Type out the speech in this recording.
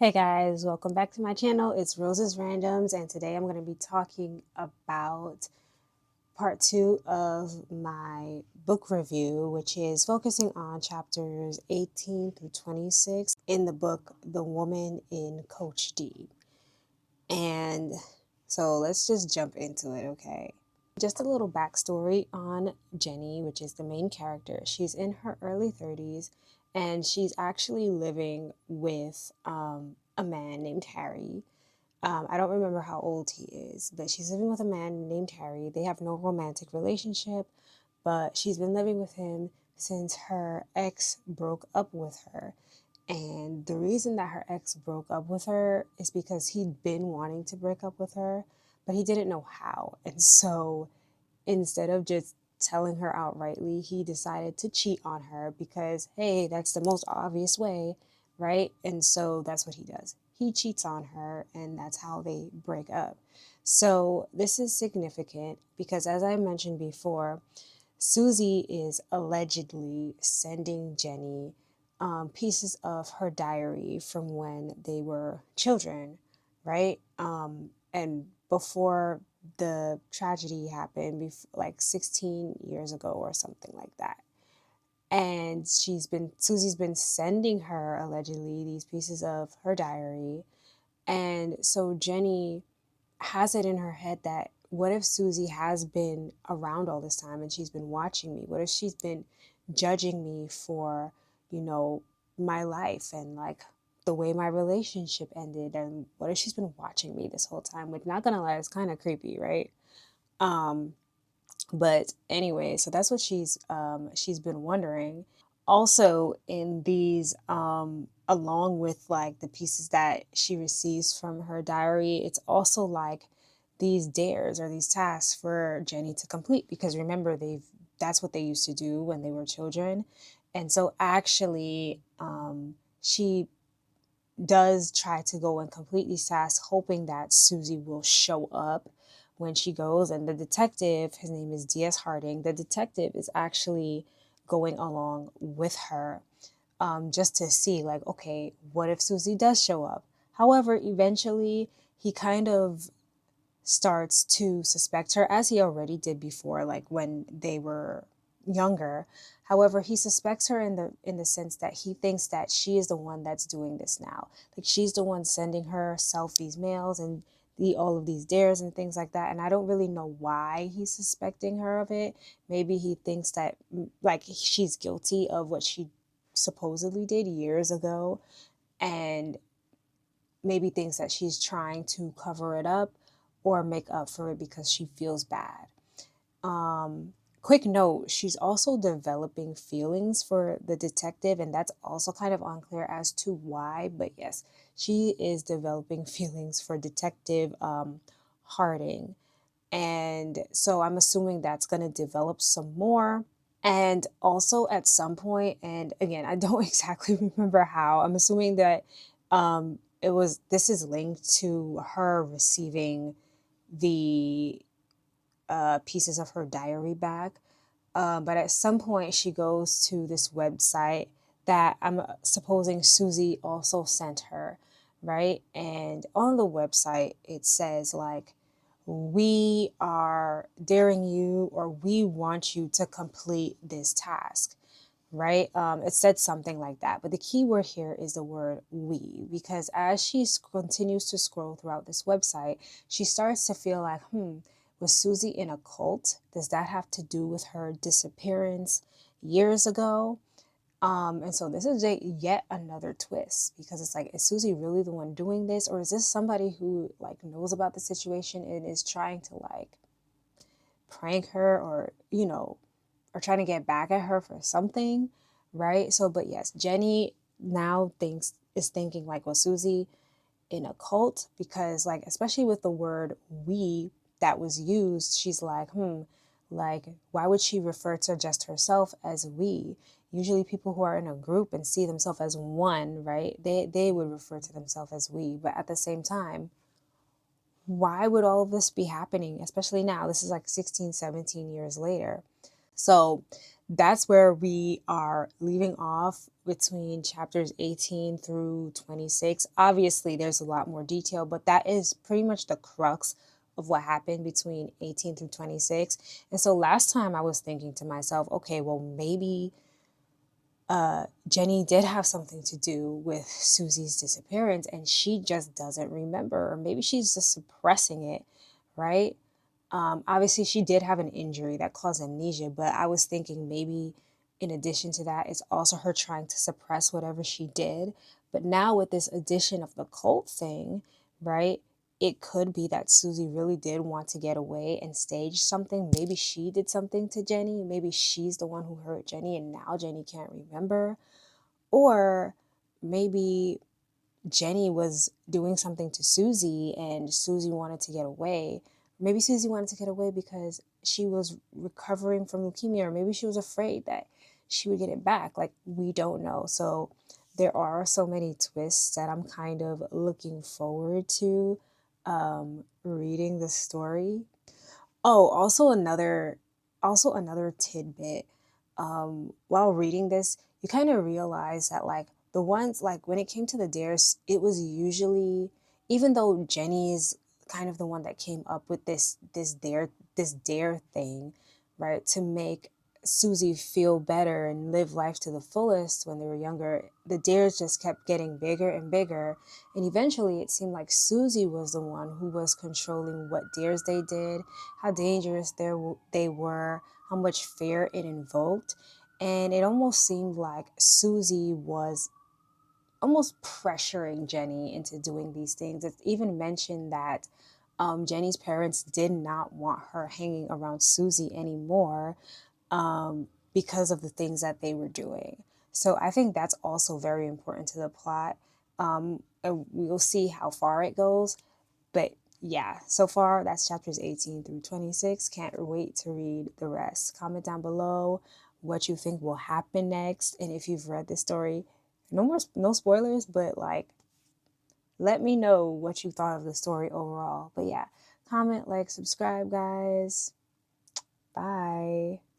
Hey guys, welcome back to my channel. It's Rose's Randoms, and today I'm going to be talking about part 2 of my book review, which is focusing on chapters 18 through 26 in the book The Woman in Coach D. And so let's just jump into it, okay? Just a little backstory on Jenny, which is the main character. She's in her early 30s, and she's actually living with a man named Harry. I don't remember how old he is, but she's living with a man named Harry. They have no romantic relationship, but she's been living with him since her ex broke up with her. And the reason that her ex broke up with her is because he'd been wanting to break up with her, but he didn't know how. And so instead of just telling her outrightly, he decided to cheat on her because, hey, that's the most obvious way, right? And so that's what he does. He cheats on her, and that's how they break up. So this is significant because, as I mentioned before, Susie is allegedly sending Jenny pieces of her diary from when they were children, right? And before the tragedy happened, like 16 years ago or something like that. And Susie's been sending her allegedly these pieces of her diary. And so Jenny has it in her head that what if Susie has been around all this time and she's been watching me? What if she's been judging me for, you know, my life and like the way my relationship ended? And what if she's been watching me this whole time? Which, not gonna lie, is kind of creepy, right? Um, but anyway, so that's what she's been wondering. Also, in these along with like the pieces that she receives from her diary, it's also like these dares or these tasks for Jenny to complete, because remember, that's what they used to do when they were children. And so actually she does try to go and complete these tasks, hoping that Susie will show up when she goes. And the detective, his name is D.S. Harding, the detective is actually going along with her, just to see, like, okay, what if Susie does show up? However, eventually he kind of starts to suspect her, as he already did before, like when they were younger. However, he suspects her in the sense that he thinks that she is the one that's doing this now. Like, she's the one sending herself these mails and all of these dares and things like that. And I don't really know why he's suspecting her of it. Maybe he thinks that like she's guilty of what she supposedly did years ago, and maybe thinks that she's trying to cover it up or make up for it because she feels bad. Quick note, she's also developing feelings for the detective, and that's also kind of unclear as to why, but yes, she is developing feelings for Detective Harding. And so I'm assuming that's going to develop some more. And also at some point, and again, I don't exactly remember how, I'm assuming that this is linked to her receiving the pieces of her diary back. But at some point, she goes to this website that I'm supposing Susie also sent her, right? And on the website, it says, like, we are daring you, or we want you to complete this task, right? It said something like that. But the key word here is the word we, because as she continues to scroll throughout this website, she starts to feel like, was Susie in a cult? Does that have to do with her disappearance years ago? And so this is yet another twist, because it's like, is Susie really the one doing this? Or is this somebody who like knows about the situation and is trying to like prank her, or, or trying to get back at her for something, right? So, but yes, Jenny now is thinking like, was Susie in a cult? Because like, especially with the word we that was used, she's like, like, why would she refer to just herself as we? Usually people who are in a group and see themselves as one, right, they would refer to themselves as we. But at the same time, why would all of this be happening, especially now? This is like 16, 17 years later. So that's where we are leaving off between chapters 18 through 26. Obviously, there's a lot more detail, but that is pretty much the crux of what happened between 18 through 26. And so last time I was thinking to myself, okay, well, maybe Jenny did have something to do with Susie's disappearance and she just doesn't remember, or maybe she's just suppressing it, right? Obviously, she did have an injury that caused amnesia, but I was thinking maybe in addition to that, it's also her trying to suppress whatever she did. But now, with this addition of the cult thing, right, it could be that Susie really did want to get away and stage something. Maybe she did something to Jenny. Maybe she's the one who hurt Jenny and now Jenny can't remember. Or maybe Jenny was doing something to Susie and Susie wanted to get away. Maybe Susie wanted to get away because she was recovering from leukemia, or maybe she was afraid that she would get it back. Like, we don't know. So there are so many twists that I'm kind of looking forward to reading the story. Oh, also another tidbit. While reading this, you kind of realize that like the ones like when it came to the dares, it was usually, even though Jenny is kind of the one that came up with this dare thing, right, to make Susie feel better and live life to the fullest when they were younger. The dares just kept getting bigger and bigger, and eventually it seemed like Susie was the one who was controlling what dares they did, how dangerous they were, how much fear it invoked. And it almost seemed like Susie was almost pressuring Jenny into doing these things. It's even mentioned that Jenny's parents did not want her hanging around Susie anymore because of the things that they were doing. So I think that's also very important to the plot. And we'll see how far it goes. But yeah, so far that's chapters 18 through 26. Can't wait to read the rest. Comment down below what you think will happen next. And if you've read this story, no spoilers, but like let me know what you thought of the story overall. But yeah, comment, like, subscribe, guys. Bye.